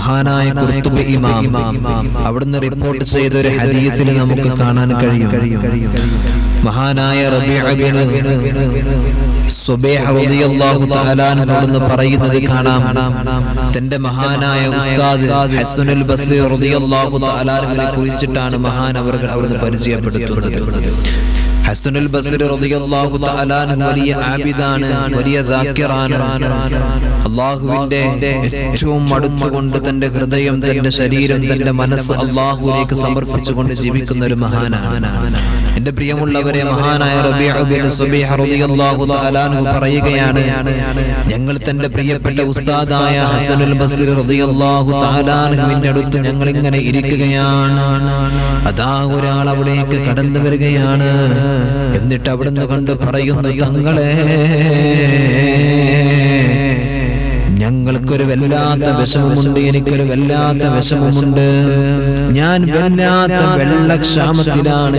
മഹാനായ ഖുർത്തുബി ഇമാം അവിടുന്ന് റിപ്പോർട്ട് ചെയ്ത ഒരു ഹദീസിൽ നമുക്ക് കാണാൻ കഴിയും. മഹാനായ റബീഅ ബിൻ സുബൈഹ് റളിയല്ലാഹു തആല അൻഹു പറയുന്നത് കാണാം. തന്റെ മഹാനായ ഉസ്താദ് ഹസനുൽ ബസ്രി റളിയല്ലാഹു തആല അൻഹുവിനെ കുറിച്ചിട്ടാണ് മഹാൻ അവിടുന്ന് പരിചയപ്പെടുത്തുന്നത്. ഹസനുൽ ബസ്രി റളിയല്ലാഹു തആല അൻഹു വലിയ ആബിദാണ്, വലിയ ദാക്കിറാണ്. അല്ലാഹുവിന്റെ ഏറ്റവും അടുത്തുകൊണ്ട് തന്റെ ഹൃദയം, തന്റെ ശരീരം, തന്റെ മനസ്സ് അല്ലാഹുവിലേക്ക് സമർപ്പിച്ചുകൊണ്ട് ജീവിക്കുന്ന ഒരു മഹാനാണ്. എന്റെ പ്രിയമുള്ളവരെ, മഹാനായ റബീഅ ബിൻ സുബൈഹ് റളിയല്ലാഹു തആല അൻഹു പറയുകയാണ്, ഞങ്ങൾ തന്റെ പ്രിയപ്പെട്ട ഉസ്താദായ ഹസനുൽ ബസ്രി റളിയല്ലാഹു തആല അൻഹുവിന്റെ അടുത്ത് ഞങ്ങൾ ഇങ്ങനെ ഇരിക്കുകയാണ്. അതാ ഒരാൾ അവിടേക്ക് കടന്നു വരികയാണ്. എന്നിട്ട് അവിടുന്ന് കണ്ട് പറയുന്നു, തങ്ങളെ, ഞങ്ങൾക്കൊരു വല്ലാത്ത വിഷമമുണ്ട്, എനിക്കൊരു വല്ലാത്ത വിഷമമുണ്ട്. ഞാൻ വല്ലാത്ത വെള്ളക്ഷാമത്തിലാണ്.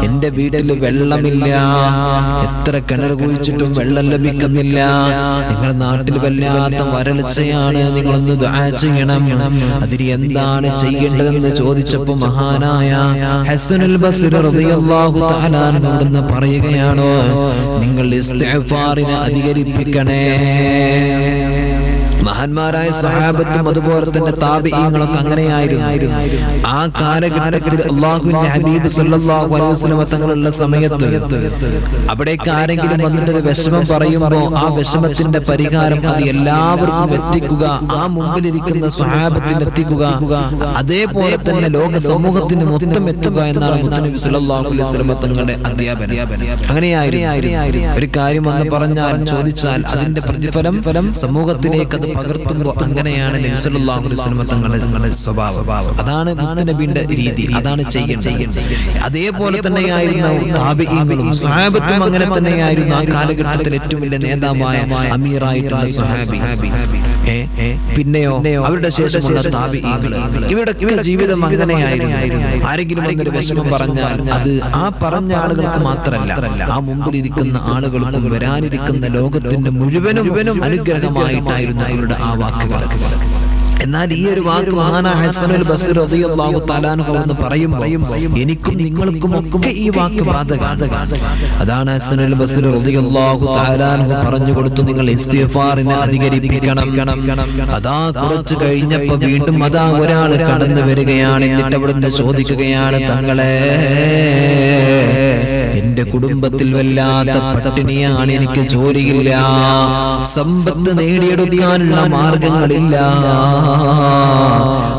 എന്റെ വീട്ടിൽ വെള്ളമില്ല. എത്ര കിണർ കുഴിച്ചിട്ടും വെള്ളം ലഭിക്കുന്നില്ല. നിങ്ങളുടെ നാട്ടിൽ വല്ലാത്ത വരൾച്ചയാണ്. നിങ്ങളൊന്ന് ദുആ ചെയ്യണം. അതിന് എന്താണ് ചെയ്യേണ്ടതെന്ന് ചോദിച്ചപ്പോൾ മഹാനായ ഹസനുൽ ബസ്രി റളിയല്ലാഹു തആല അൻഹു പറയുകയാണ്, നിങ്ങൾ ഇസ്തിഗ്ഫാറിനെ അധികരിപ്പിക്കണേ. മഹാന്മാരായ സ്വഹാബത്തും അതുപോലെ തന്നെ താബിഈങ്ങളൊക്കെ അങ്ങനെയായിരുന്നു. ആ കാലഘട്ടത്തിൽ അല്ലാഹുവിന്റെ ഹബീബ് സല്ലല്ലാഹു അലൈഹി വസല്ലം തങ്ങളുള്ള സമയത്ത് അവിടേക്ക് ആരെങ്കിലും വന്നിട്ട് വിഷമം പറയുമ്പോൾ ആ വിഷമത്തിന്റെ പരിഹാരം അത് എല്ലാവർക്കും എത്തിക്കുക, ആ മുമ്പിലിരിക്കുന്ന സ്വഹാബത്തിന് എത്തിക്കുക, അതേപോലെ തന്നെ ലോക സമൂഹത്തിന് മൊത്തം എത്തുക എന്നാണ് മുത്തനബി സല്ലല്ലാഹു അലൈഹി വസല്ലം തങ്ങളുടെ അധ്യാപനം. അങ്ങനെയായിരുന്നു. ഒരു കാര്യം വന്ന് പറഞ്ഞാൽ, ചോദിച്ചാൽ അതിന്റെ പ്രതിഫലം സമൂഹത്തിലേക്ക് അത് പകർത്തുമ്പോൾ അങ്ങനെയാണ് നബി സല്ലല്ലാഹു അലൈഹി വസല്ലം തങ്ങളുടെ സ്വഭാവം. അതാണ് മുത്തനബിയുടെ രീതി, അതാണ് ചെയ്യേണ്ടത്. അതേപോലെ തന്നെയായിരുന്നു താബിഈങ്ങളും സ്വഹാബത്തും അങ്ങനെ തന്നെയായിരുന്നു. ആ കാലഘട്ടത്തിൽ ഏറ്റവും വലിയ നേതാവായ അമീറായിട്ടുള്ള സ്വഹാബി, പിന്നെയോ അവരുടെ ശേഷമുള്ള താബിഈങ്ങൾ, ഇവരുടെയൊക്കെ ജീവിതം അങ്ങനെയായിരുന്നു. ആരെങ്കിലും വന്നൊരു വിഷമം പറഞ്ഞാൽ അത് ആ പറഞ്ഞ ആളുകൾക്ക് മാത്രമല്ല, ആ മുമ്പിലിരിക്കുന്ന ആളുകൾക്കും വരാനിരിക്കുന്ന ലോകത്തിന്റെ മുഴുവനും അനുഗ്രഹമായിട്ടായിരുന്നു അവരുടെ ആ വാക്കുകൾ. എന്നാൽ ഈ ഒരു വാക്ക് മഹാനായ ഹസനുൽ ബസ്രി റളിയല്ലാഹു തആല അൻഹു എന്ന് പറയുമ്പോൾ എനിക്കും നിങ്ങൾക്കും ഒക്കെ ഈ വാക്ക് ബാധകമാണ്. അതാണ് ഹസനുൽ ബസ്രി റളിയല്ലാഹു തആല അൻഹു പറഞ്ഞു കൊടുത്തു, നിങ്ങൾ ഇസ്തിഗ്ഫാറിനെ അധികരിപ്പിക്കണം. അതാ കുറച്ച് കഴിഞ്ഞപ്പോൾ വീണ്ടും അതാ ഒരാൾ കടന്നു വരികയാണ്. എന്നിട്ട് അവിടുന്ന് ചോദിക്കുകയാണ്, തങ്ങളെ, എന്റെ കുടുംബത്തിൽ വല്ലാത്ത പട്ടിണിയാണ്, എനിക്ക് ജോലിയില്ല, സമ്പത്ത് നേടിയെടുക്കാനുള്ള മാർഗങ്ങളില്ല,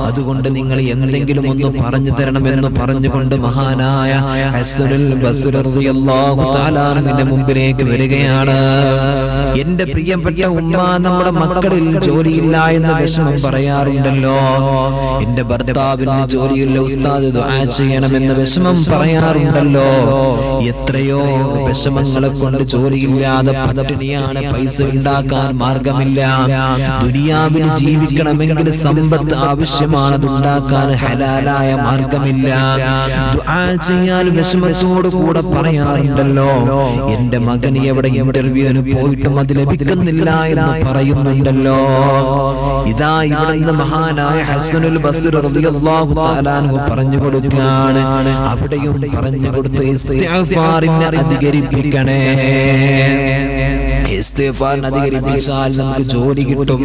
അതുകൊണ്ട് നിങ്ങൾ എന്തെങ്കിലും ഒന്ന് പറഞ്ഞു തരണമെന്ന് പറഞ്ഞുകൊണ്ട് മഹാനായ ഹസനുൽ ബസ്രി റളിയല്ലാഹു തആല അൻഹുവിന്റെ മുമ്പിലേക്ക് വരികയാണ്. എന്റെ പ്രിയപ്പെട്ട ഉമ്മ, നമ്മുടെ മക്കളിൽ ജോലിയില്ല എന്ന് വിഷമം പറയാറുണ്ടല്ലോ. എന്റെ ഭർത്താവിന് ജോലിയില്ല, ഉസ്താദ് ദുആ ചെയ്യണമെന്ന് വിഷമം പറയാറുണ്ടല്ലോ. എത്രയോ വിഷമങ്ങളെ കൊണ്ട് ജോലിയില്ലാതെ പട്ടിണിയാണ്, പൈസ ഉണ്ടാക്കാൻ മാർഗമില്ല. ദുനിയാവിൽ ജീവിക്കണമെങ്കിൽ സമ്പത്ത് ആവശ്യമാണ്, അതുണ്ടാക്കാൻ ഹലാലായ മാർഗമില്ല. ദുആ ചെയ്യാൻ വിഷമത്തോടു കൂടെ പറയാറുണ്ടല്ലോ. എന്റെ മകൻ എവിടെ ഇന്റർവ്യൂവിന് പോയിട്ടും അത് ലഭിക്കുന്നില്ല എന്ന് പറയുന്നുണ്ടല്ലോ. ഇതാ ഇവിടുന്ന് മഹാനായ ഹസനുൽ ബസ്രി റളിയല്ലാഹു തആല അൻഹു പറഞ്ഞു കൊടുക്കുകയാണ്, അവിടെയും പറഞ്ഞു കൊടുത്ത് ഇസ്തിഗ്ഫാറിനെ അധികരിപ്പിക്കണേ. ഇസ്തിഗ്ഫാർ അധികരിപ്പിച്ചാൽ നമുക്ക് ജോലി കിട്ടും,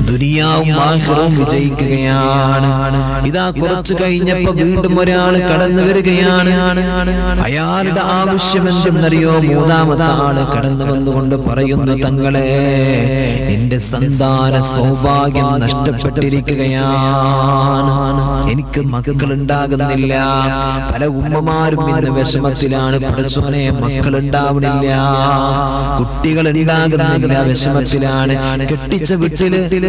ദുനിയാവും ആഖിറവും വിജയിക്കുകയാണ്. ഇതാ കുറച്ചു കഴിഞ്ഞപ്പോ വീണ്ടും ഒരാൾ കടന്നു വരികയാണ്. അയാളുടെ ആവശ്യം എന്തെന്നറിയോ? മൂന്നാമത്തെ ആള് കടന്നു വന്നുകൊണ്ട് പറയുന്നു, തങ്ങളെ, എന്റെ സന്താന സൗഭാഗ്യം നഷ്ടപ്പെട്ടിരിക്കുകയാണ്, എനിക്ക് മക്കളുണ്ടാകുന്നില്ല. പല ഉമ്മമാരും ഇന്ന് വിഷമത്തിലാണ്. പടച്ചോനെ, മക്കളുണ്ടാവണില്ല, കുട്ടികൾ ഉണ്ടാകുന്നില്ല, വിഷമത്തിലാണ്. കെട്ടിച്ച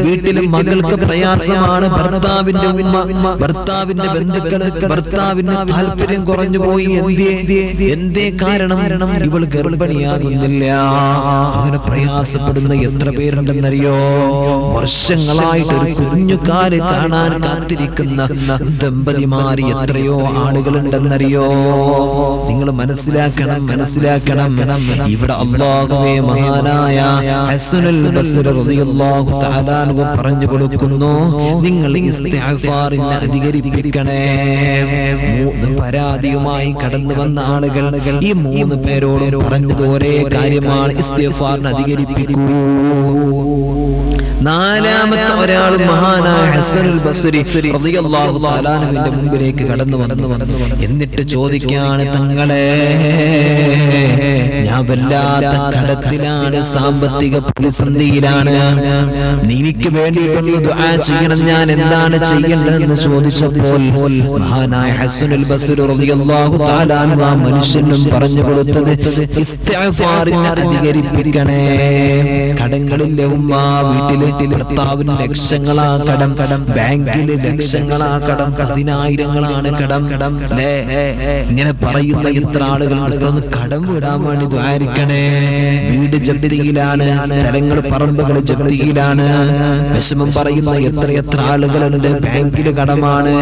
വീട്ടില് മകൾക്ക് പ്രയാസമാണ്. ഭർത്താവിന്റെ ഉമ്മ, ഭർത്താവിന്റെ ബന്ധുക്കള്, ഭർത്താവിന് താല്പര്യം കുറഞ്ഞു പോയി. എന്തേ കാരണം? ഇവൾ ഗർഭിണിയാകുന്നില്ല. അങ്ങനെ പ്രയാസപ്പെടുന്ന എത്ര പേരുണ്ടെന്നറിയോ? വർഷങ്ങളായിട്ട് ഒരു കുഞ്ഞു കാല് കാണാൻ കാത്തിരിക്കുന്ന ദമ്പതിമാർ എത്രയോ ആളുകളുണ്ടെന്നറിയോ? നിങ്ങൾ മനസ്സിലാക്കണം. ഇവിടെ അല്ലാഹുവേ, മഹാനായ ഹസനുൽ ബസ്രി റളിയല്ലാഹു തആല അൻഹു പറഞ്ഞു കൊടുക്കുന്നു, നിങ്ങൾ ഇസ്തിഗ്ഫാറിനെ അധികരിപ്പിക്കണേ. 3 പരാതിയുമായി കടന്നു വന്ന ആളുകൾ ഈ 3 പേരോടും പറഞ്ഞത് ഒരേ കാര്യമാണ്, ഇസ്തിഗ്ഫാറിനെ അധികരിപ്പിക്കൂ. 4ാമത്തെ ഒരാൾ മഹാനായ ഹസനുൽ ബസ്രി റളിയല്ലാഹു തആല അൻഹുവിന്റെ മുമ്പിലേക്ക് കടന്നു വന്നു. എന്നിട്ട് ചോദിക്കാണ്, തങ്ങളെ ഞാൻ വല്ലാത്ത കടത്തിലാണ്, സാമ്പത്തിക പ്രതിസന്ധിയിലാണ്, എനിക്ക് വേണ്ടിയിട്ടൊന്ന് ദുആ ചെയ്യണം, ഞാൻ എന്താണ് ചെയ്യേണ്ടതെന്ന് ചോദിച്ചപ്പോൾ മഹാനായ ഹസനുൽ ബസ്രി റളിയല്ലാഹു തആല അൻഹു ആ മനുഷ്യനും പറഞ്ഞു കൊടുത്തത്, ഇസ്തിഗ്ഫാറിനെ അധികരിപ്പിക്കണേ. കടങ്ങളിലെ ഉമ്മ, വീട്ടിലെ ഭർത്താവിന് ലക്ഷങ്ങളാ കടം, ബാങ്കില് ലക്ഷങ്ങളാ കടം, 10,000-ങ്ങളാണ് കടം. ഇങ്ങനെ പറയുന്ന എത്ര ആളുകൾ കടം വിടാൻ വേണ്ടി ദ്വാരിക്കണേ. വീട് ജപ്തിയിലാണ്, സ്ഥലങ്ങൾ പറമ്പുകൾ ജപ്തിയിലാണ്. വിഷമം പറയുന്ന എത്ര ആളുകളുണ്ട്, ബാങ്കില് കടമാണ്.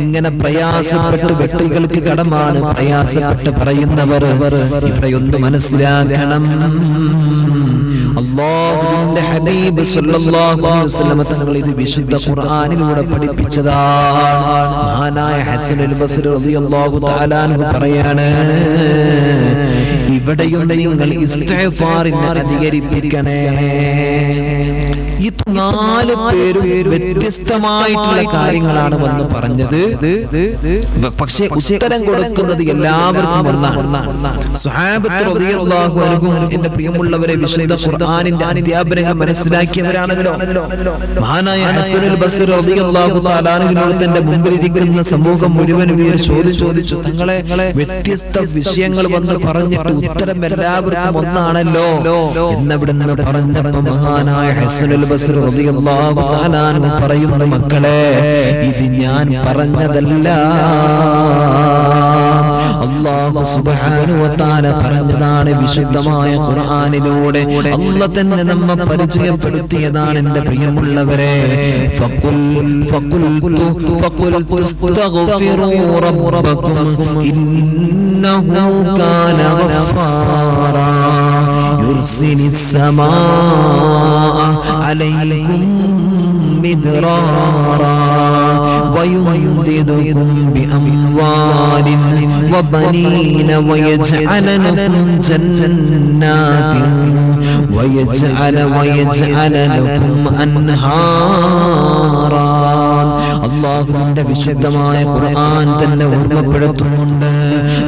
ഇങ്ങനെ പ്രയാസപ്പെട്ട് വ്യക്തികൾക്ക് കടമാണ്. പ്രയാസപ്പെട്ട് പറയുന്നവർ ഇവിടെ ഒന്ന് മനസ്സിലാക്കണം, അല്ലാഹുവിന്റെ ഹബീബ് സല്ലല്ലാഹു അലൈഹി വസല്ലം തങ്ങൾ ഇത് വിശുദ്ധ ഖുർആനിലൂടെ പഠിപ്പിച്ചതാണ്. മഹാനായ ഹസനുൽ ബസ്രി റളിയല്ലാഹു തആല അൻഹു പറയാണ്, ഇവിടെയും നിങ്ങൾ ഇസ്തിഗ്ഫാറിനെ അധികരിപ്പിക്കണേ. ഈ 4 പേരും വ്യത്യസ്തമായിട്ടുള്ള കാര്യങ്ങളാണ് വന്ന് പറഞ്ഞത്. പക്ഷേ ഉത്തരം കൊടുക്കുന്നത് എല്ലാവർക്കും ഒന്നാണ്. സ്വഹാബത്ത് റളിയല്ലാഹു അൻഹും എന്റെ പ്രിയമുള്ളവരെ വിശുദ്ധ ഖുർആനിന്റെ അധ്യാപനങ്ങൾ മനസ്സിലാക്കിയവരാണല്ലോ. മഹാനായ ഹസനുൽ ബസ്രി റളിയല്ലാഹു തആല അൻഹുവിനോട് തന്റെ മുമ്പിലിരിക്കുന്ന സമൂഹം മുഴുവനും ഈ ഒരു ചോദ്യം ചോദിച്ചു. തങ്ങളെ വ്യത്യസ്ത വിഷയങ്ങൾ വന്ന് പറഞ്ഞിട്ട് ഉത്തരം എല്ലാവർക്കും ഒന്നാണല്ലോ എന്നവിടുന്ന് പറഞ്ഞപ്പോ മഹാനായ ഹസനുൽ ബസ്രി റളിയല്ലാഹു തആല അൻഹു പറയുന്നു, മക്കളെ ഇത് ഞാൻ പറഞ്ഞതല്ല, അല്ലാഹു സുബ്ഹാനഹു വ തആല പറഞ്ഞതാണ്. വിശുദ്ധമായ ഖുർആനിലൂടെ അല്ലാഹു തന്നെ നമ്മെ പരിചയപ്പെടുത്തിയതാണ്. എന്റെ പ്രിയമുള്ളവരെ, ഫഖുൽതു ഇസ്തഗ്ഫിറൂ റബ്ബക്കും ഇന്നഹു കാന ഗഫാറാ യുർസിലിസ് സമാഅ അലൈക്കും മിദ്റാറാ ويمددكم بأموال وبنين ويجعل لكم جنات ويجعل لكم أنهارا. അല്ലാഹുവിന്റെ വിശുദ്ധമായ ഖുർആൻ തന്നെ ഓർമ്മപ്പെടുത്തുന്നുണ്ട്.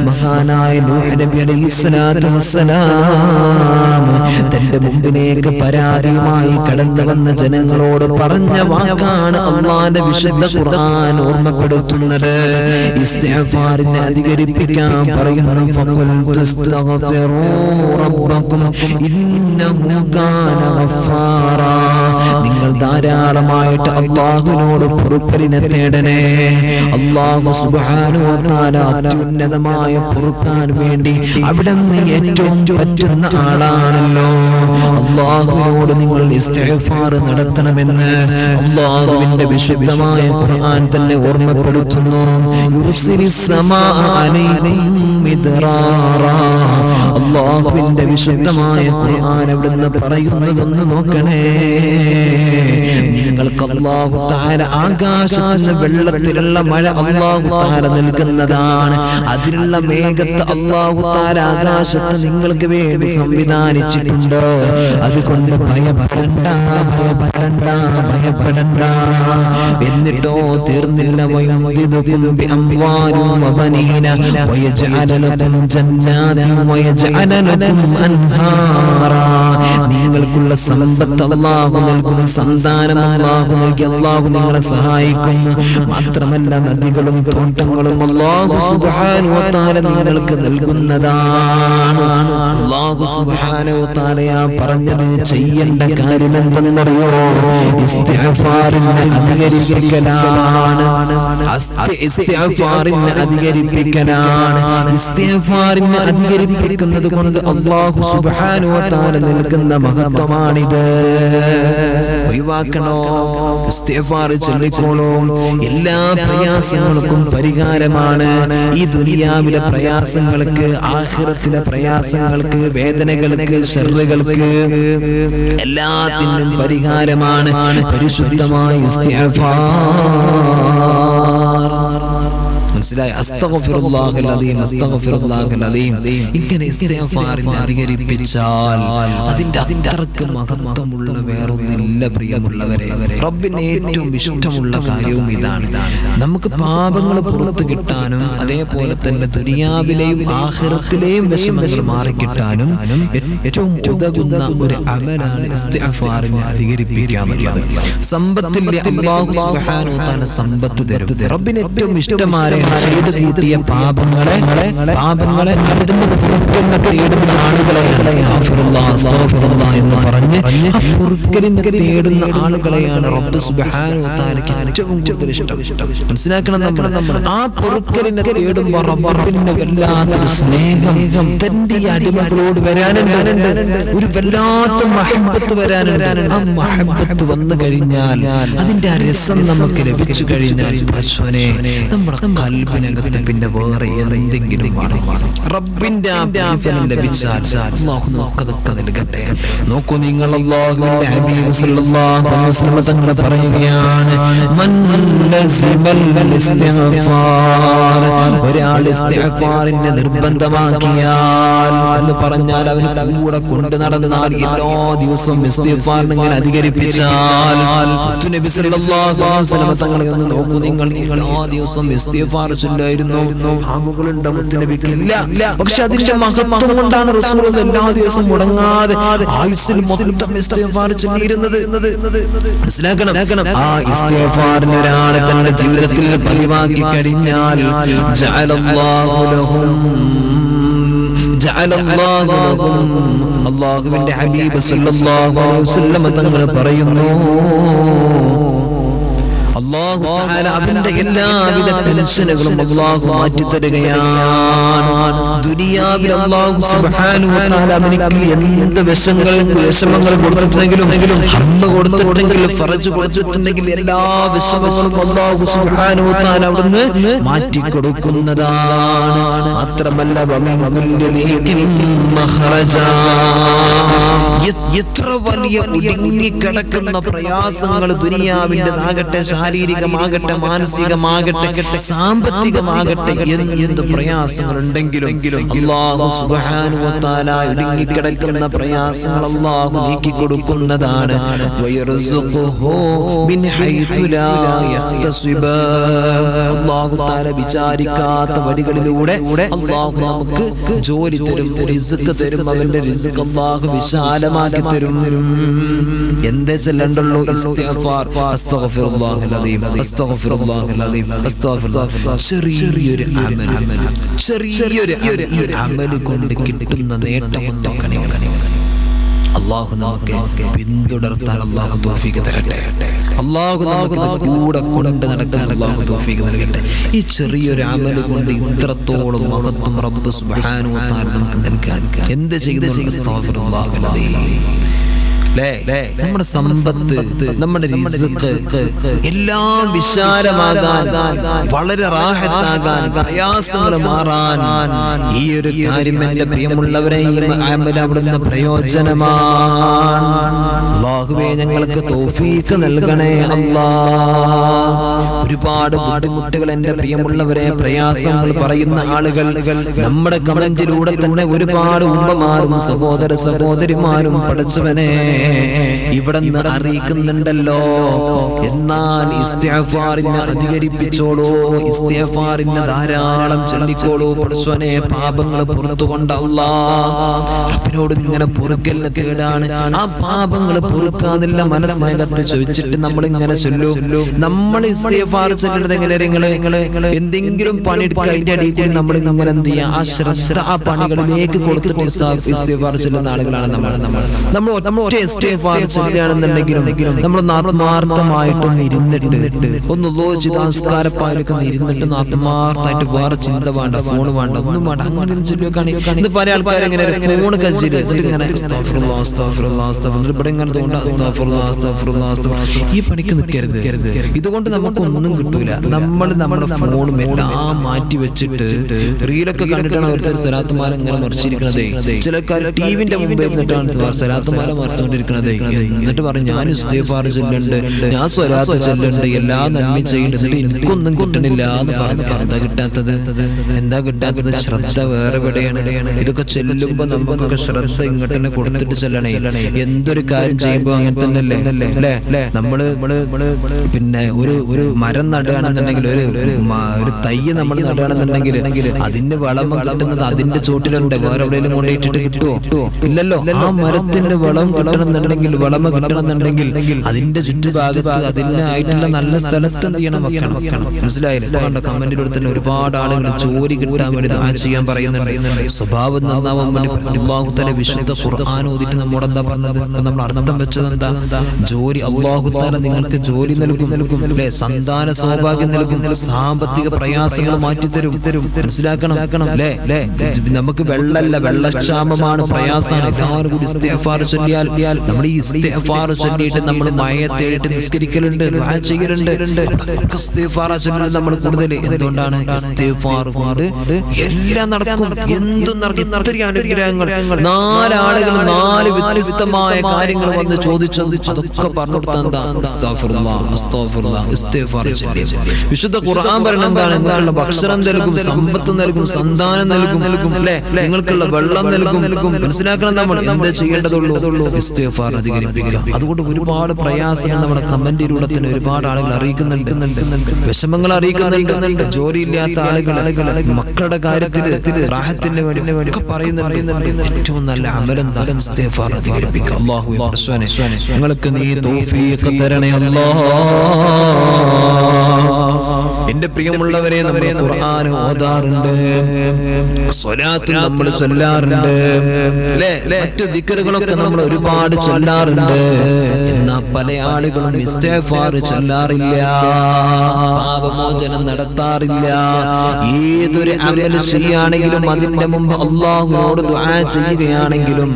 മഹാനായ നൂഹ് നബി അലൈഹിസ്സലാത്തു വസ്സലാം തന്റെ മുമ്പിലേക്ക് പരാതിയുമായി കടന്നു വന്ന ജനങ്ങളോട് പറഞ്ഞ വാക്കാണ് അല്ലാഹുവിന്റെ വിശുദ്ധ ഖുർആൻ ഓർമ്മപ്പെടുത്തുന്നത്. ഇസ്തിഗ്ഫാറിനെ അധികരിപ്പിക്കാൻ പറയുന്നു. ഫഖുൽതു ഇസ്തഗ്ഫിറൂ റബ്ബക്കും ഇന്നഹു കാന ഗഫാറാ. നിങ്ങൾ ധാരാളമായിട്ട് അല്ലാഹുവിനോട് പൊറുക്കലിനെ തേടണേ. അല്ലാഹു സുബ്ഹാനഹു വ തആല അത്യുന്നതമായ പൊറുക്കാൻ വേണ്ടി അവിടുന്ന് ഏറ്റവും പറ്റുന്ന ആളാണല്ലോ. അല്ലാഹുവിനോട് നിങ്ങൾ ഇസ്തിഗ്ഫാർ നടത്തണമെന്ന് അല്ലാഹുവിന്റെ വിശുദ്ധമായ ഖുർആൻ തന്നെ ഓർമ്മപ്പെടുത്തുന്നു. യുർസിലിസ് സമാഅ അലൈക്കും മിദ്റാറാ. അല്ലാഹുവിന്റെ വിശുദ്ധമായ ഖുർആൻ അവിടുന്ന് പറയുന്നതൊന്ന് നോക്കണേ. നിങ്ങൾക്ക് അല്ലാഹു തആല ആകാശത്തിന് വെള്ളത്തിലുള്ള മഴ അല്ലാഹു തആല നൽകുന്നതാണ്. അതിനുള്ള മേഘത്തെ അല്ലാഹു തആല ആകാശത്ത് നിങ്ങൾക്ക് വേണ്ടി സംവിധാനിച്ചിട്ടുണ്ട്. അതുകൊണ്ട് ഭയപ്പെടണ്ട. എന്നിട്ടോ തീർന്നില്ല. വയുംദിദുകും ബിഅംവാലിൻ വബനീന വയജ്അല ലക്കും ജന്നാതിൻ വയജ്അല ലക്കും അൻഹാറാ. നിങ്ങൾക്കുള്ള സമ്പത്ത് അല്ലാഹു നൽകും, സന്താനം അല്ലാഹു നൽകി അല്ലാഹു നിങ്ങളെ സഹായിക്കും. മാത്രമല്ല നദികളും തോട്ടങ്ങളും അല്ലാഹു സുബ്ഹാനഹു വ തആല നിങ്ങൾക്ക് നൽകുന്നതാണ്. അല്ലാഹു സുബ്ഹാനഹു വ തആല പറഞ്ഞത് ചെയ്യേണ്ട കാര്യം എന്തെന്നറിയോ? ഇസ്തിഗ്ഫാറിനെ അധികരിപ്പിക്കലാണ്. ഇസ്തിഗ്ഫാറിനെ അധികരിപ്പിക്കുന്നത് കൊണ്ട് അല്ലാഹു സുബ്ഹാനഹു വ തആല നിങ്ങൾക്ക് ലഭിക്കുന്ന മഹത്വമാണിത്. ഒഴിവാക്കണോ? ഇസ്തിഗ്ഫാർ ചൊല്ലിക്കോളൂ. എല്ലാ പ്രയാസങ്ങൾക്കും പരിഹാരമാണ്. ഈ ദുനിയാവിലെ പ്രയാസങ്ങൾക്ക്, ആഖിറത്തിലെ പ്രയാസങ്ങൾക്ക്, വേദനകൾക്ക്, ശർറുകൾക്ക് എല്ലാത്തിനും പരിഹാരമാണ് പരിശുദ്ധമായ ഇസ്തിഗ്ഫാർ. മനസ്സിലായി? അസ്തഗ്ഫിറുല്ലാഹൽ അദീം, അസ്തഗ്ഫിറുല്ലാഹൽ അദീം. ഇങ്ങനെ ഇസ്തിഗ്ഫാറിനെ അധികരിപ്പിച്ചാൽ അതിന്റെ അത്രക്ക് മഹത്വമുള്ള വേറൊന്നില്ല പ്രിയമുള്ളവരെ. റബ്ബിന് ഏറ്റവും ഇഷ്ടമുള്ള കാര്യവും ഇതാണ്. നമുക്ക് പാപങ്ങൾ പുറത്തു കിട്ടാനും അതേപോലെ തന്നെ ദുനിയാവിലെയും ആഖിറത്തിലെയും വിഷമങ്ങൾ മാറിക്കിട്ടാനും ഏറ്റവും ഉതകുന്ന ഒരു അമലാണ് ഇസ്തിഗ്ഫാറിനെ അധികരിപ്പിക്കുക എന്നുള്ളത്. സമ്പത്തിലെ അല്ലാഹു സുബ്ഹാനഹു വ തആല സമ്പത്ത് തരും. റബ്ബിന് ഏറ്റവും ഇഷ്ടമായ ചെയ്തു കൂട്ടിയ പാപങ്ങളെ അവിടുന്ന് പുറത്തുനിന്ന് തേടുന്ന ആളുകളെയാണ് എന്ന് പറഞ്ഞ് ആ പുറക്കലിനെ തേടുന്ന ആളുകളെയാണ് റബ്ബ് സുബ്ഹാനഹു വ തആലയ്ക്ക് ഏറ്റവും കൂടുതൽ ഇഷ്ടം. മനസ്സിലാക്കണം, നമ്മൾ ആ പുറക്കലിനെ തേടുമ്പോൾ റബ്ബിന്റെ വല്ലാത്തൊരു സ്നേഹം തന്റെ അടിമകളോട് വരാനുണ്ട്. ഒരു വല്ലാത്ത മഹബത്ത് വരാനുണ്ട്. ആ മഹബത്ത് വന്നു കഴിഞ്ഞാൽ, അതിന്റെ ആ രസം നമുക്ക് ലഭിച്ചു കഴിഞ്ഞാൽ, പടച്ചോനെ നമ്മുടെ കൽബിനകത്ത് പിന്നെ വേറെ എന്തെങ്കിലും റബ്ബിന്റെ ആ പ്രതിഫലം ലഭിച്ചാൽ അല്ലാഹു നമുക്കതൊക്കെ നൽകട്ടെ. നോക്കൂ നിങ്ങൾ, അല്ലാഹുവിന്റെ ഹബീബ് സല്ലല്ലാഹു അലൈഹി വസല്ലം തങ്ങൾ പറയുകയാണ്, മൻ ലസിമൽ ഇസ്തിഗ്ഫാർ, ഒരാൾ ഇസ്തിഗ്ഫാറിനെ നിർബന്ധമാക്കിയാൽ എന്ന് പറഞ്ഞാൽ അവന് കൂടെ കൊണ്ടു നടന്നാൽ, എല്ലാ ദിവസവും ഇസ്തിഗ്ഫാറിനെ ഇങ്ങനെ അധികരിപ്പിച്ചാൽ, നബി സല്ലല്ലാഹു അലൈഹി വസല്ലം തങ്ങളെ ഒന്ന് നോക്കൂ നിങ്ങൾ, എല്ലാ ദിവസവും ഇസ്തിഗ്ഫാർ ചൊല്ലായിരുന്നു. ആമുകളുണ്ട് മുത്തുനബിക്കില്ല, പക്ഷെ അതിന്റെ മഹത്വം കൊണ്ടാണ് റസൂൽ എല്ലാ ദിവസവും മുടങ്ങാതെ ആയുസ്സിൽ മൊത്തം ഇസ്തിഗ്ഫാർ ചൊല്ലിയിരുന്നത്. മനസ്സിലാക്കണം, ആ ഇസ്തിഗ്ഫാറിനെ ഒരാൾ തന്റെ ജീവിതത്തിൽ പതിവാക്കി കഴിഞ്ഞാൽ അല്ലാഹുവിന്റെ ഹബീബ് സല്ലല്ലാഹു അലൈഹി വസല്ലം തങ്ങൾ പറയുന്നു, അല്ലാഹു തആല അവന്റെ എല്ലാവിധ ടെൻഷനുകളും അല്ലാഹു മാറ്റി തരുകയാണ്. ദുനിയാവിൽ അല്ലാഹു സുബ്ഹാനഹു വ തആല അവനിക്ക് എന്ത് വിഷമങ്ങൾ കൊടുത്തിട്ടുണ്ടെങ്കിലും, ഹമ്മ കൊടുത്തിട്ടുണ്ടെങ്കിൽ, ഫറജ് കൊടുത്തിട്ടുണ്ടെങ്കിൽ, എല്ലാ വിഷമങ്ങളും അല്ലാഹു സുബ്ഹാനഹു വ തആല അവിടുന്ന് മാറ്റി കൊടുക്കുന്നതാണ്. മാത്രമല്ല എത്ര വലിയ ഒടുങ്ങിക്കിടക്കുന്ന പ്രയാസങ്ങൾ ദുനിയാവിൻ്റെതാകട്ടെ, ശാരീരികമാകട്ടെ, മാനസികമാകട്ടെ, സാമ്പത്തികമാകട്ടെ, എന്ത് പ്രയാസങ്ങൾ ഉണ്ടെങ്കിലും അല്ലാഹു സുബ്ഹാനഹു വ തആല ഇടുങ്ങിക്കിടക്കുന്ന പ്രയാസങ്ങൾ അല്ലാഹു നീക്കി കൊടുക്കുന്നതാണ്. വയർസുഖുഹു മിൻ ഹൈഥു ലാ യഹ്തസിബ്, അല്ലാഹു തആല വിചാരിക്കാത്ത വഴികളിലൂടെ അല്ലാഹു നമുക്ക് ജോലി തരും, റിസ്ക് തരും. അവന്റെ റിസ്ക് അല്ലാഹു വിശാലമാക്കി തരും. എന്തേ ചൊല്ലണ്ടല്ലോ? ഇസ്തിഗ്ഫാർ, അസ്തഗ്ഫിറുല്ലാഹൽ അദീം, അസ്തഗ്ഫിറുല്ലാഹൽ അദീം, അസ്തഗ്ഫിറുല്ലാഹ്. ചെറിയൊരു അമൽ കൊണ്ട് കിട്ടുന്ന നേട്ടം നോക്കണേ. അല്ലാഹു നമുക്ക് പിന്തുടർത്താൻ അല്ലാഹു തൗഫീഖ് തരട്ടെ. അല്ലാഹു നമുക്ക് കൂടെ കൊണ്ട് നടക്കാൻ അല്ലാഹു തൗഫീഖ് നൽകട്ടെ. ഈ ചെറിയൊരു അമൽ കൊണ്ട് ഇത്രത്തോളം മഹത്വം റബ്ബ് സുബ്ഹാനഹു വ തആല നമുക്ക് നൽകാൻ എന്ത് ചെയ്യുന്നു? അസ്തഗ്ഫിറുല്ലാഹൽ അദീം. നമ്മുടെ സമ്പത്ത്, നമ്മുടെ റിസ്ക് എല്ലാം വിശാലമാകാൻ, വളരെ റാഹത്താകാൻ, പ്രയാസങ്ങൾ മാറാൻ ഈ ഒരു കാര്യം എന്റെ പ്രിയമുള്ളവരെ അവിടുന്ന് പ്രയോജനമാണ്. അല്ലാഹുവേ ഞങ്ങൾക്ക് തൗഫീഖ് നൽകണേ അല്ലാഹ്. ഒരുപാട് ബുദ്ധിമുട്ടുകൾ എന്റെ പ്രിയമുള്ളവരെ, പ്രയാസങ്ങൾ പറയുന്ന ആളുകൾ നമ്മുടെ കമന്റിലൂടെ തന്നെ ഒരുപാട് ഉമ്മമാരും സഹോദര സഹോദരിമാരും പഠിച്ചവനെ ഇവിടെ അറിയിക്കുന്നുണ്ടല്ലോ. എന്നാൽ ഇസ്തിഗ്ഫാറിനെ അധികരിപ്പിച്ചോളൂ, ഇസ്തിഗ്ഫാറിനെ ധാരാളം ചൊല്ലിക്കോളൂ. പടച്ചോനെ പാപങ്ങൾ പുറത്തുകൊണ്ട് റബ്ബിനോട് ഇങ്ങനെ പൊറുക്കലിനെ തേടാണ്. ആ പാപങ്ങൾ പൊറുക്കാതില്ല മനസ്സിനകത്ത് ചോദിച്ചിട്ട് നമ്മൾ ഇങ്ങനെ ചൊല്ലും. നമ്മൾ ഇസ്തിഗ്ഫാർ ചൊല്ലുന്നത് എങ്ങനെ? എന്തെങ്കിലും പണിയെടുക്കുക, അതിന്റെ അടിയിൽ കൂടി നമ്മൾ ഇങ്ങനെ എന്ത് ചെയ്യുക? ആ ശ്രദ്ധ ആ പണികളിലേക്ക് കൊടുത്തിട്ട് ഇസ്തിഗ്ഫാർ ചൊല്ലുന്ന ആളുകളാണ് നമ്മൾ. ഒറ്റ ഇസ്തിഗ്ഫാർ ചെല്ലുകയാണെന്നുണ്ടെങ്കിലും നമ്മൾ ആത്മാർത്ഥമായിട്ടൊന്ന് ഇരുന്നിട്ട് ഒന്ന് നമസ്കാരപ്പായിലൊക്കെ ഇരുന്നിട്ട് ആത്മാർത്ഥമായിട്ട് വേറെ ചിന്ത വേണ്ട, ഫോണ് വേണ്ട, ഒന്നും വേണ്ട, അങ്ങനെ ചൊല്ലുകയാണെങ്കിൽ ഇന്ന് പല ആൾക്കാരും ഇങ്ങനെ ഫോൺ കച്ചിട്ട് ഇങ്ങനെ ഇവിടെ ഇങ്ങനെ ഈ പണിക്ക് നിൽക്കരുത്. ഇതുകൊണ്ട് നമുക്കൊന്നും കിട്ടൂല. നമ്മുടെ ഫോണും എല്ലാം മാറ്റി വെച്ചിട്ട് റീലൊക്കെ കണ്ടിട്ടാണ് ഓരോരുത്തർ സലാത്തുമാല ഇങ്ങനെ മറിച്ചിരിക്കണതേ. ചിലക്കാർ ടിവിന്റെ മുമ്പേ നിന്നിട്ടാണ് സലാത്തുമാല മറിച്ചുകൊണ്ടിരിക്കണതേ. എന്നിട്ട് പറഞ്ഞു ഞാൻ ഇസ്തിഗ്ഫാർ ചൊല്ലുന്നുണ്ട്, ഞാൻ സ്വലാത്ത് ചൊല്ലുന്നുണ്ട്, എല്ലാ നന്മയും ചെയ്യുന്നുണ്ട്, എനിക്കൊന്നും കിട്ടണില്ല എന്ന് പറഞ്ഞു. എന്താ കിട്ടാത്തത്? ശ്രദ്ധ വേറെ എവിടെയാണ്. ഇതൊക്കെ ചെല്ലുമ്പോ നമുക്കൊക്കെ ശ്രദ്ധ ഇങ്ങോട്ട് തന്നെ കൊടുത്തിട്ട് ചെല്ലണേ. എന്തൊരു കാര്യം ചെയ്യുമ്പോ അങ്ങനെ തന്നെ അല്ലേ? നമ്മള് പിന്നെ ഒരു മരം നടുകയാണെന്നുണ്ടെങ്കിൽ, ഒരു തൈ നമ്മൾ നടുകയാണെന്നുണ്ടെങ്കിൽ അതിന്റെ വളം കിട്ടുന്നത് അതിന്റെ ചോട്ടിലുണ്ട്, വേറെ എവിടെയെങ്കിലും കൊണ്ടിട്ടിട്ട് കിട്ടുമോ? ഇല്ലല്ലോ. ആ മരത്തിന്റെ വളം കിട്ടണമെന്നുണ്ടെങ്കിൽ, വളമ കിട്ടണമെന്നുണ്ടെങ്കിൽ അതിന്റെ ചുറ്റുഭാഗത്ത് അതിനായിട്ടുള്ള നല്ല സ്ഥലത്ത് എന്ത് ചെയ്യണം? വെക്കണം. മനസ്സിലായില്ലേ? കണ്ടോ, കമന്റിലൂടെ തന്നെ ഒരുപാട് ആളുകൾ ജോലി കിട്ടാൻ വേണ്ടി ദുആ ചെയ്യാൻ പറയുന്നുണ്ട്. സ്വഭാവം നന്നാവാൻ വേണ്ടി അല്ലാഹു തആല വിശുദ്ധ ഖുർആൻ ഓതിട്ട് നമ്മോട് എന്താ പറഞ്ഞത്? നമ്മൾ അർത്ഥം വെച്ചത് എന്താ? ജോലി, അല്ലാഹു തആല നിങ്ങൾക്ക് ജോലി നൽകും, അല്ലേ? സന്താന സൗഭാഗ്യം നൽകും, സാമ്പത്തിക പ്രയാസങ്ങൾ മാറ്റിത്തരും. മനസ്സിലാക്കണം അല്ലേ? നമുക്ക് വെള്ളമല്ല, വെള്ളക്ഷാമമാണ്, പ്രയാസമാണ്. എല്ലാവരും കൂടി ഇസ്തിഗ്ഫാർ ചൊല്ലിയാൽ, നമ്മൾ ഈ ഇസ്തിഗ്ഫാർ ചൊല്ലിയിട്ട് നമ്മൾ മഴയെ തേടിയിട്ട് നിസ്കരിക്കലുണ്ട്, ദുആ ചെയ്യലുണ്ട്. ഇസ്തിഗ്ഫാർ ചൊല്ലുന്നത് നമ്മൾ കൂടുതൽ. എന്തുകൊണ്ടാണ്? ഇസ്തിഗ്ഫാർ കൊണ്ട് എല്ലാം നടക്കും, എന്തും നടക്കും. ഇത്രയും അനുഗ്രഹങ്ങൾ, 4 ആളുകൾ 4 വ്യത്യസ്തമായ കാര്യങ്ങൾ വന്ന് ചോദിച്ചത് അതൊക്കെ പറഞ്ഞു കൊടുത്താൽ എന്താ? അസ്തഗ്ഫിറുല്ലാഹ്, അസ്തഗ്ഫിറുല്ലാഹ്, ഇസ്തിഗ്ഫാർ ചൊല്ലി. വിശുദ്ധ ഖുർആൻ പറയുന്നത് എന്താണ്? നിങ്ങൾക്കുള്ള ഭക്ഷണം നൽകും, സമ്പത്ത് നൽകും, സന്താനം നൽകും, അല്ലേ? നിങ്ങൾക്കുള്ള വെള്ളം നൽകും. മനസ്സിലാക്കണം, നമ്മൾ എന്താ ചെയ്യേണ്ടതുള്ളൂ? ഇസ്തിഗ്ഫാർ അധികരിപ്പിക്കുക. അതുകൊണ്ട് ഒരുപാട് പ്രയാസങ്ങൾ നമ്മുടെ കമന്റിലൂടെ തന്നെ ഒരുപാട് ആളുകൾ അറിയിക്കുന്നുണ്ട്, വിഷമങ്ങൾ അറിയിക്കുന്നുണ്ട്. ജോലിയില്ലാത്ത ആളുകൾ, മക്കളുടെ കാര്യത്തിൽ റാഹത്തിന് വേണ്ടി ഒക്കെ പറയുന്നുണ്ട്. ഏറ്റവും നല്ല അമലെന്താ? ഇസ്തിഗ്ഫാർ അധികരിപ്പിക്കുക. അല്ലാഹുവേ പടച്ചോനെ, ഞങ്ങൾക്ക് നീ തൗഫീഖ് തരണേ അല്ലാഹ്. എന്റെ പ്രിയമുള്ളവരെ, നമ്മൾ ഖുർആൻ ഓതാറുണ്ട്, സ്വലാത്ത് നമ്മൾ ചൊല്ലാറുണ്ട്, അല്ലേ? മറ്റു ദിക്റുകളൊക്കെ നമ്മൾ ഒരുപാട് ചൊല്ലാറുണ്ട്. എന്നാ പല ആളുകളും ഇസ്തിഗ്ഫാർ ചൊല്ലാറില്ല, പാപമോചനം നടത്താറില്ല. ഏതൊരു അമൽ ചെയ്യുകയാണെങ്കിലും അതിന്റെ മുമ്പ് അല്ലാഹുവോട് ദുആ ചെയ്യുകയാണെങ്കിലും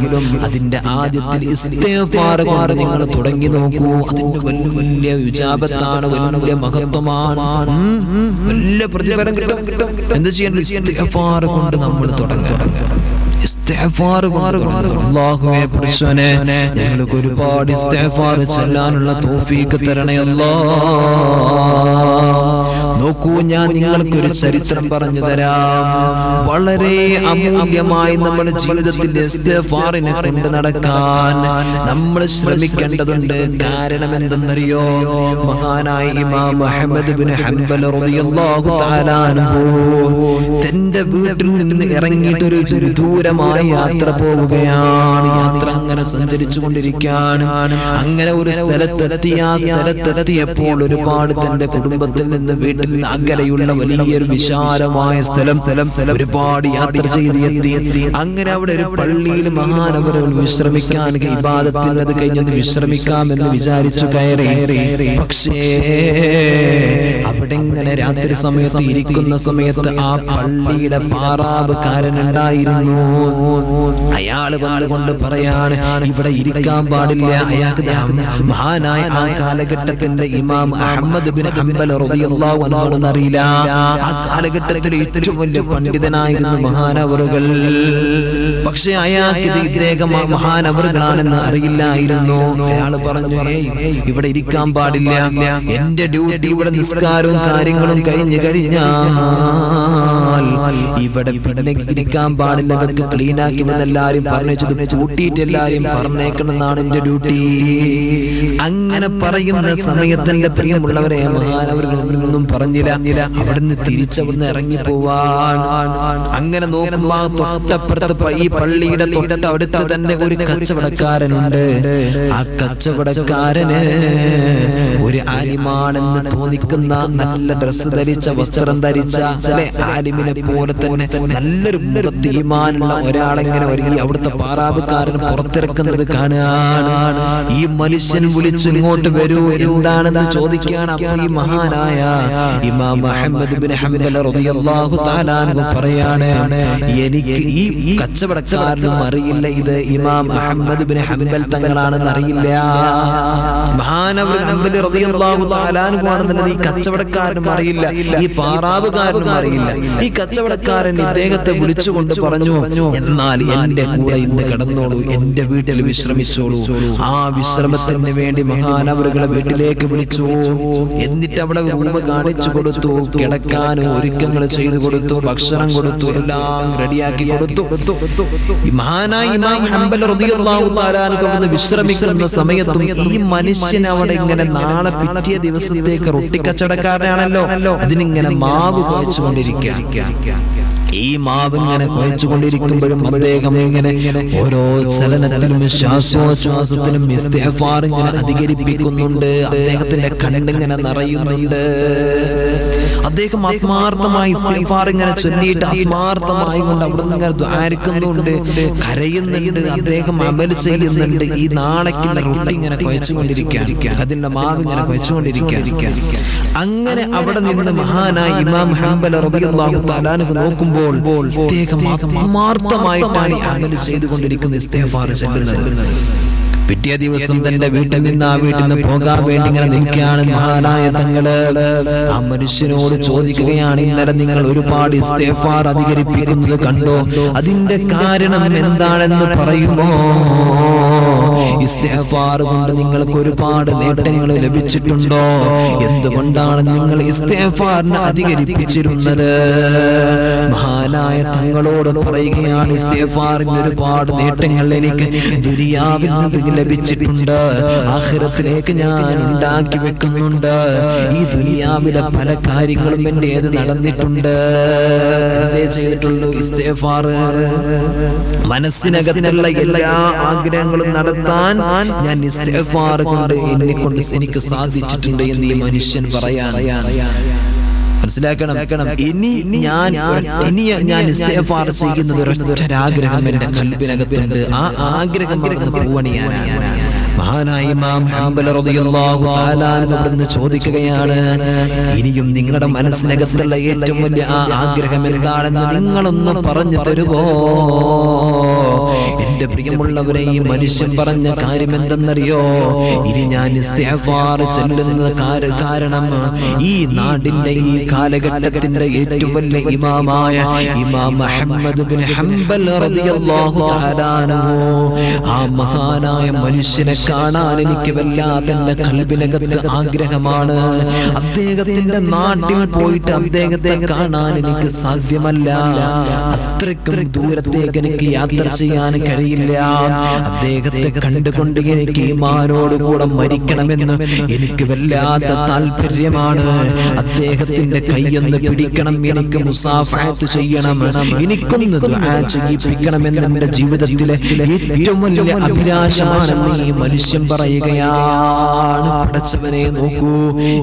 അതിന്റെ ആദ്യത്തിൽ ഇസ്തിഗ്ഫാർ കൊണ്ട് നിങ്ങൾ തുടങ്ങി നോക്കൂ. അതിന്റെ വലിയ ഇജാബത്താണ്, വലിയ മഹത്വമാണ്, വലിയ പ്രതിഫലം കിട്ടും. എന്ത് ചെയ്യണം? ഇസ്തിഗ്ഫാർ കൊണ്ട് നമ്മൾ തുടങ്ങുക. ഇസ്തിഗ്ഫാർ കൊണ്ട് തുടങ്ങുക. അല്ലാഹുവേ പടച്ചോനെ, ഞങ്ങൾക്ക് ഒരുപാട് ഇസ്തിഗ്ഫാർ ചൊല്ലാനുള്ള തൗഫീഖ് തരണേ അല്ലാഹ്. നോക്കൂ, ഞാൻ നിങ്ങൾക്കൊരു ചരിത്രം പറഞ്ഞു തരാം. വളരെ അമൂല്യമായി നമ്മുടെ ജീവിതത്തിൽ ഇസ്തിഗ്ഫാറിനെ കൊണ്ട് നടക്കാൻ നമ്മൾ ശ്രമിക്കേണ്ടതുണ്ട്. കാരണം എന്തെന്നറിയോ? മഹാനായ ഇമാം അഹ്മദ് ഇബ്നു ഹംബൽ റളിയല്ലാഹു തആല അൻഹു തന്റെ വീട്ടിൽ നിന്ന് ഇറങ്ങിയിട്ട് ഒരു വിദൂരമായ യാത്ര പോവുകയാണ്. യാത്ര അങ്ങനെ സഞ്ചരിച്ചു കൊണ്ടിരിക്കുകയാണ്. അങ്ങനെ ഒരു സ്ഥലത്തെത്തി. ആ സ്ഥലത്തെത്തിയപ്പോൾ ഒരുപാട് തന്റെ കുടുംബത്തിൽ നിന്ന്, വീട്ടിൽ നിന്ന് അകലെയുള്ള വലിയൊരു വിശാലമായ സ്ഥലം ഒരുപാട് യാത്ര ചെയ്ത് എത്തി. അങ്ങനെ അവിടെ ഒരു പള്ളിയിൽ മഹാനവറുകൾ വിശ്രമിക്കാൻ, ഇബാദത്തിൽ അത് കഴിഞ്ഞൊന്ന് വിശ്രമിക്കാമെന്ന് വിചാരിച്ചു കയറി. പക്ഷേ അവിടെ ഇങ്ങനെ രാത്രി സമയത്ത് ഇരിക്കുന്ന സമയത്ത് ആ പള്ളിയുടെ പാറാവുകാരനുണ്ടായിരുന്നു. അയാള് വന്നുകൊണ്ട് പറയാണ്, ഇവിടെ ഇരിക്കാൻ പാടില്ല. അയാൾക്ക് മഹാനായ ആ കാലഘട്ടത്തിന്റെ ഇമാം അഹ്മദ് ബിൻ ഹംബൽ റളിയല്ലാഹു അൻഹു അറിയില്ല. ആ കാലഘട്ടത്തിൽ ഏറ്റവും വലിയ പണ്ഡിതനായിരുന്നു മഹാനവറുകൾ. പക്ഷെ അയാൾക്ക് ഇദ്ദേഹം മഹാനവറുകളാണെന്ന് അറിയില്ലായിരുന്നു. അയാള് പറഞ്ഞു, ഇവിടെ ഇരിക്കാൻ പാടില്ല, എന്റെ ഡ്യൂട്ടി ഇവിടെ നിസ്കാരവും കാര്യങ്ങളും കഴിഞ്ഞു കഴിഞ്ഞാൽ ഇവിടെ പിന്നെ ഇരിക്കാൻ പാടില്ല, ഇതൊക്കെ ക്ലീൻ ആക്കി എല്ലാരും പറഞ്ഞത് കൂട്ടിയിട്ട് എല്ലാരും പറഞ്ഞേക്കണമെന്നാണ് എന്റെ ഡ്യൂട്ടി. അങ്ങനെ പറയുന്ന സമയത്ത് എന്റെ പ്രിയമുള്ളവരെ, മഹാനവറുകളൊന്നും പറഞ്ഞില്ല. അവിടുന്ന് തിരിച്ചവിടുന്ന് ഇറങ്ങി പോവാൻ. അങ്ങനെ നോക്കുമ്പോ തൊട്ടപ്പുറത്ത് ഈ പള്ളിയുടെ തൊട്ടടുത്ത് തന്നെ ഒരു കച്ചവടക്കാരനുണ്ട്. ആ കച്ചവടക്കാരന് ഒരു ഒരു ആലിമാണെന്ന് തോന്നിക്കുന്ന നല്ല ഡ്രസ്സ് ധരിച്ച വസ്ത്രം ധരിച്ച ആലിമിനെ പോലെ തന്നെ നല്ലൊരു മുഖത്ത് ഈമാനുള്ള ഒരാളെങ്ങനെ ഒരുങ്ങി അവിടുത്തെ പാറാവുകാരൻ പുറത്തിറക്കുന്നത് കാണാണ്. ഈ മനുഷ്യൻ വിളിച്ചു ഇങ്ങോട്ട് വരൂ, എന്താണെന്ന് ചോദിക്കുകയാണ്. അപ്പൊ ഈ മഹാനായ ഇമാം അഹ്മദ് ബിൻ ഹംബൽ റളിയല്ലാഹു തആല അൻഹു പറയാണ്, എനിക്ക് ഈ കച്ചവടക്കാരനും അറിയില്ല ഇത് ഇമാം അഹ്മദ് ബിൻ ഹംബൽ തങ്ങളാണെന്ന് അറിയില്ല. മഹാനവർ ഹംബൽ റളിയല്ലാഹു തആല അൻഹു ആണെന്നുള്ളത് ഈ കച്ചവടക്കാരനും അറിയില്ല, ഈ പാറാവുകാരനും അറിയില്ല. ഈ കച്ചവടക്കാരൻ ഇദ്ദേഹത്തെ വിളിച്ചുകൊണ്ട് പറഞ്ഞു, എന്നാൽ എന്റെ കൂടെ ഇന്ന് കിടന്നോളൂ, എന്റെ വീട്ടിൽ വിശ്രമിച്ചോളൂ. ആ വിശ്രമത്തിന് വേണ്ടി മഹാനവറുകളെ വീട്ടിലേക്ക് വിളിച്ചു. എന്നിട്ട് അവിടെ റൂം കാണിച്ചു കൊടുത്തു, കിടക്കാൻ ഒരുക്കങ്ങൾ ചെയ്തു കൊടുത്തു, ഭക്ഷണം കൊടുത്തു, എല്ലാം റെഡിയാക്കി കൊടുത്തു. മഹാനായ ഇമാം ഹംബൽ റളിയല്ലാഹു തആല അൻഹു വിശ്രമിക്കുന്ന സമയത്തും ഈ മനുഷ്യൻ അവിടെ ഇങ്ങനെ നാളെ പിറ്റേ ദിവസത്തേക്ക് റൊട്ടി കച്ചവടക്കാരനാണല്ലോ, അതിനിങ്ങനെ മാവ് കുഴച്ചുകൊണ്ടിരിക്കുക. ഈ മാവ് ഇങ്ങനെ കുഴച്ചുകൊണ്ടിരിക്കുമ്പോഴും അദ്ദേഹം ഇങ്ങനെ ഓരോ ചലനത്തിലും ശ്വാസോച്ഛ്വാസത്തിലും ഇസ്തിഗ്ഫാർ ഇങ്ങനെ അധികരിപ്പിക്കുന്നുണ്ട്. അദ്ദേഹത്തിന്റെ കണ്ണിങ്ങനെ നിറയുന്നുണ്ട്. അദ്ദേഹം ആത്മാർത്ഥമായി ഇസ്തിഗ്ഫാർ ഇങ്ങനെ ചൊല്ലിയിട്ട് ആത്മാർത്ഥമായി കൊണ്ട് അവിടുന്ന് ഇങ്ങനെ ദ്വാരിക്കുന്നുണ്ട്, കരയുന്നുണ്ട്, അദ്ദേഹം അമൽ ചെയ്യുന്നുണ്ട്. ഈ നാളേക്കുള്ള റൊട്ടി ഇങ്ങനെ കുഴച്ചുകൊണ്ടിരിക്കുക, അതിന്റെ മാവ് ഇങ്ങനെ കുഴച്ചുകൊണ്ടിരിക്കുക. അങ്ങനെ അവിടെ നിന്ന് മഹാനായ ഇമാം ഹംബൽ റളിയല്ലാഹു തആല അൻഹു നോക്കുമ്പോൾ അദ്ദേഹം ആത്മാർത്ഥമായിട്ടാണ് ഈ അമൽ ചെയ്തുകൊണ്ടിരിക്കുന്ന ഇസ്തിഗ്ഫാർ ചൊല്ലുന്നത്. പിറ്റേ ദിവസം തന്റെ വീട്ടിൽ നിന്ന് ആ വീട്ടിൽ നിന്ന് പോകാൻ വേണ്ടി ഇങ്ങനെ നിൽക്കുകയാണ് മഹാനായ തങ്ങള്. ആ മനുഷ്യനോട് ചോദിക്കുകയാണ്, ഇന്നലെ നിങ്ങൾ ഒരുപാട് ഇസ്തിഗ്ഫാർ അധികരിപ്പിക്കുന്നത് കണ്ടോ, അതിന്റെ കാരണം എന്താണെന്ന് പറയുമോ? ഇസ്തിഗ്ഫാർ കൊണ്ട് നിങ്ങൾക്ക് ഒരുപാട് നേട്ടങ്ങൾ ലഭിച്ചിട്ടുണ്ടോ? എന്തുകൊണ്ടാണ് നിങ്ങൾ ഇസ്തിഗ്ഫാറിനെ അധികരിപ്പിച്ചിരുന്നത്? മഹാനായ തങ്ങളോട് പറയുകയാണ്, ഇസ്തിഗ്ഫാറിന് ഒരുപാട് നേട്ടങ്ങൾ എനിക്ക് ദുനിയാവിൽ നിന്ന് ലഭിച്ചിട്ടുണ്ട്, ആഖിറത്തിലേക്ക് ഞാൻ ഉണ്ടാക്കി വെക്കുന്നുണ്ട്. ഈ ദുനിയാവിലെ പല കാര്യങ്ങളും എന്റേത് നടന്നിട്ടുണ്ട്. എന്തേ ചെയ്തിട്ടുള്ളൂ? ഇസ്തിഗ്ഫാർ. മനസ്സിനകത്തുള്ള എല്ലാ ആഗ്രഹങ്ങളും നടത്താൻ ഞാൻ ഇസ്തിഗ്ഫാർ കൊണ്ട് എനിക്ക് സാധിച്ചിട്ടുണ്ട് എന്ന് ഈ മനുഷ്യൻ പറയാൻ. മനസ്സിലാക്കണം, ഇനി ഞാൻ ഇസ്തിഗ്ഫാർ ചെയ്യുന്നത് ഒരൊറ്റൊരാഗ്രഹം എന്റെ ഖൽബിനകത്തുണ്ട്. ആ ആഗ്രഹം മറന്ന് പൂവണിയാനാണ്. മഹാനായ ഇമാം ഹംബൽ റളിയല്ലാഹു തആല അൻഹു ചോദിക്കുകയാണ്, ഇനിയും നിങ്ങളുടെ മനസ്സിനകത്തുള്ള ഏറ്റവും വലിയ ആ ആഗ്രഹം എന്താണെന്ന് നിങ്ങളൊന്ന് പറഞ്ഞു തരുമോ? എന്റെ പ്രിയമുള്ളവരെ, ഈ മനുഷ്യൻ പറഞ്ഞ കാര്യം എന്തെന്നറിയോ? ഇനി ഞാൻ ഇസ്തിഗ്ഫാർ ചൊല്ലുന്ന കാരണം ഈ നാടിന്റെ ഈ കാലഘട്ടത്തിന്റെ ഏറ്റവും വലിയ ഇമാമായ ഇമാം അഹ്മദ് ബിൻ ഹംബൽ റളിയല്ലാഹു തആല അൻഹു, ആ മഹാനായ മനുഷ്യനെ കാണാൻ എനിക്ക് വല്ലാതെ എന്റെ ഖൽബിനകത്ത് ആഗ്രഹമാണ്. അദ്ദേഹത്തിന്റെ നാട്ടിൽ പോയിട്ട് അദ്ദേഹത്തെ കാണാൻ എനിക്ക് സാധ്യമല്ല. അത്രയ്ക്കും ദൂരത്തേക്ക് എനിക്ക് യാത്ര ചെയ്യാൻ കഴിയില്ല. അദ്ദേഹത്തെ കണ്ടുകൊണ്ട് എനിക്ക് ഈമാനോടുകൂടെ മരിക്കണമെന്ന് എനിക്ക് വല്ലാത്ത താല്പര്യമാണ്. അദ്ദേഹത്തിന്റെ കൈയൊന്ന് പിടിക്കണം, എനിക്ക് മുസാഫഹത്ത് ചെയ്യണം, എനിക്കൊന്ന് ദുആ ചെയ്യിപ്പിക്കണമെന്ന് എന്റെ ജീവിതത്തിലെ ഏറ്റവും വലിയ അഭിലാഷമാണെന്ന് ഈ മനുഷ്യൻ പറയുകയാണ്. പടച്ചവനെ നോക്കൂ,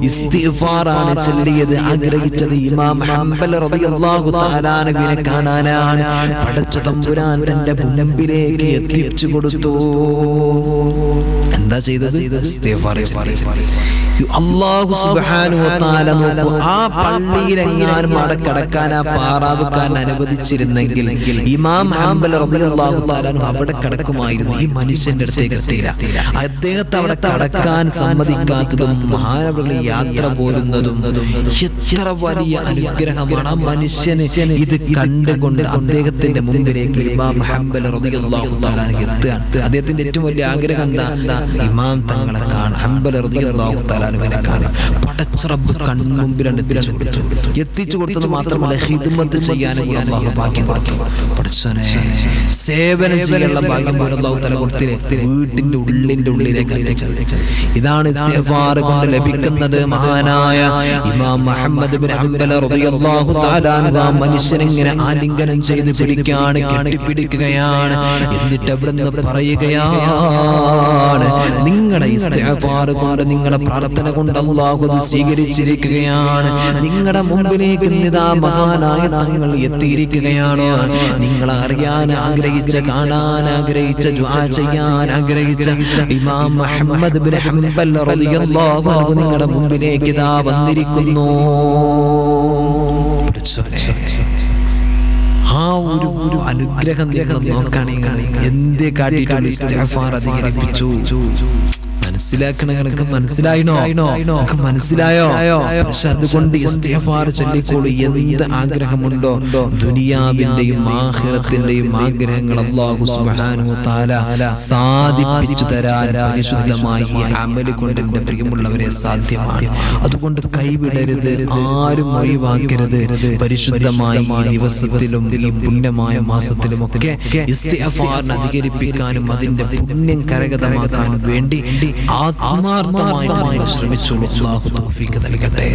ഇസ്തിഗ്ഫാറാണ് ചൊല്ലിയത്, ആഗ്രഹിച്ചത് ഇമാം ഹംബൽ റളിയല്ലാഹു തആല അൻഹുവിനെ കാണാനാണ്. പടച്ച തമ്പുരാൻ തന്റെ മുമ്പിലേക്ക് എത്തിച്ചു കൊടുത്തു. എന്താ ചെയ്തത്? ഇസ്തിഗ്ഫാർ ചൊല്ലി. അല്ലാഹു സുബ്ഹാനഹു വ തആല നോക്കൂ, ആ പള്ളിയിലെങ്ങാനും അവിടെ കടക്കാൻ ആ പാറാവുകാരൻ അനുവദിച്ചിരുന്നെങ്കിൽ ഇമാം ഹംബൽ റളിയല്ലാഹു തആല അവിടെ കടക്കുമായിരുന്നു. ഈ മനുഷ്യന്റെ അടുത്തേക്ക് എത്തിയില്ല. അദ്ദേഹത്തെ അവിടെ കടക്കാൻ സമ്മതിക്കാത്തതും മഹാനവറുകൾ യാത്ര പോരുന്നതും എത്ര വലിയ അനുഗ്രഹമാണ്. ആ മനുഷ്യന് ഇത് കണ്ടുകൊണ്ട് അദ്ദേഹത്തിന്റെ മുമ്പിലേക്ക് ഇമാം ഹംബൽ റളിയല്ലാഹു തആല എത്തുകയാണ്. അദ്ദേഹത്തിന്റെ ഏറ്റവും വലിയ ആഗ്രഹം എന്താ? ഇമാം തങ്ങളെ കാണാൻ, ഹംബൽ റളിയല്ലാഹു തആല കാണാൻ. പടച്ച റബ്ബ് കൺമുമ്പിലാണ് എത്തിച്ചു കൊടുത്തത് മാത്രമല്ല, ഖിദ്മത്ത് ചെയ്യാനും അല്ലാഹു ഭാഗ്യം കൊടുത്തു. പടച്ചവനെ, സേവനം ചെയ്യാനുള്ള ഭാഗ്യം പോലും അല്ലാഹു തആല കൊടുത്തില്ലേ, വീട്ടിന്റെ ഉള്ളിലേക്ക് എത്തിച്ചത്. ഇതാണ് ഇസ്തിഗ്ഫാർ കൊണ്ട് ലഭിക്കുന്നത്. മഹാനായ ഇമാം മുഹമ്മദ് ബിൻ ഹംബൽ റളിയല്ലാഹു തആല അൻഹു ആ മനുഷ്യനെ ഇങ്ങനെ ആലിംഗനം ചെയ്ത് പിടിക്കുകയാണ്, കെട്ടിപ്പിടിക്കുകയാണ്. എന്നിട്ട് അവിടുന്ന് പറയുകയാണ്, നിങ്ങളുടെ ഇസ്തിഗ്ഫാർ കൊണ്ട്, നിങ്ങളുടെ പ്രാർത്ഥന കൊണ്ട് അല്ലാഹു അത് സ്വീകരിച്ചിരിക്കുകയാണ്. നിങ്ങളുടെ മുമ്പിലേക്ക് നിതാ മഹാനായ തങ്ങൾ എത്തിയിരിക്കുകയാണ്. നിങ്ങൾ അറിയാൻ ആഗ്രഹിച്ച, കാണാൻ ആഗ്രഹിച്ച, ദുആ ചെയ്യാൻ ആഗ്രഹിച്ച ഇമാം മുഹമ്മദ് ബിൻ ഹംബൽ റളിയല്ലാഹു അൻഹു നിങ്ങളുടെ മുമ്പിലേക്ക് ഇതാ വന്നിരിക്കുന്നു. ആ ഒരു അനുഗ്രഹം നിങ്ങൾ നോക്കുകയാണെങ്കിൽ എന്തേ കാട്ടിയിട്ടുള്ള ഇസ്തിഗ്ഫാർ അധികരിപ്പിച്ചു. മനസ്സിലാക്കണം. നിനക്ക് മനസ്സിലായിനോ? നിനക്ക് മനസ്സിലായോ? പക്ഷെ അതുകൊണ്ട് ഇസ്തിഗ്ഫാർ ചൊല്ലിക്കോളൂ. എന്ത് ആഗ്രഹമുണ്ടോ ദുനിയാവിന്റെയും ആഖിറത്തിന്റെയും ആഗ്രഹങ്ങൾ അല്ലാഹു സുബ്ഹാനഹു വ തആല സാധിപ്പിച്ചു തരാൻ പരിശുദ്ധമായി ഈ അമൽ കൊണ്ട് എൻ്റെ പ്രിയമുള്ളവരെ സാധ്യമാണ്. അതുകൊണ്ട് കൈവിടരുത്, ആരും ഒഴിവാക്കരുത്. പരിശുദ്ധമായി ഈ ദിവസത്തിലും ഈ പുണ്യമായ മാസത്തിലുമൊക്കെ ഇസ്തിഗ്ഫാറിനെ അധികരിപ്പിക്കാനും അതിന്റെ പുണ്യം കരഗതമാക്കാനും വേണ്ടി ആത്മാർത്ഥമായിട്ട് ശ്രമിച്ചോളൂ. അല്ലാഹു തൗഫീഖ് നൽകട്ടെ.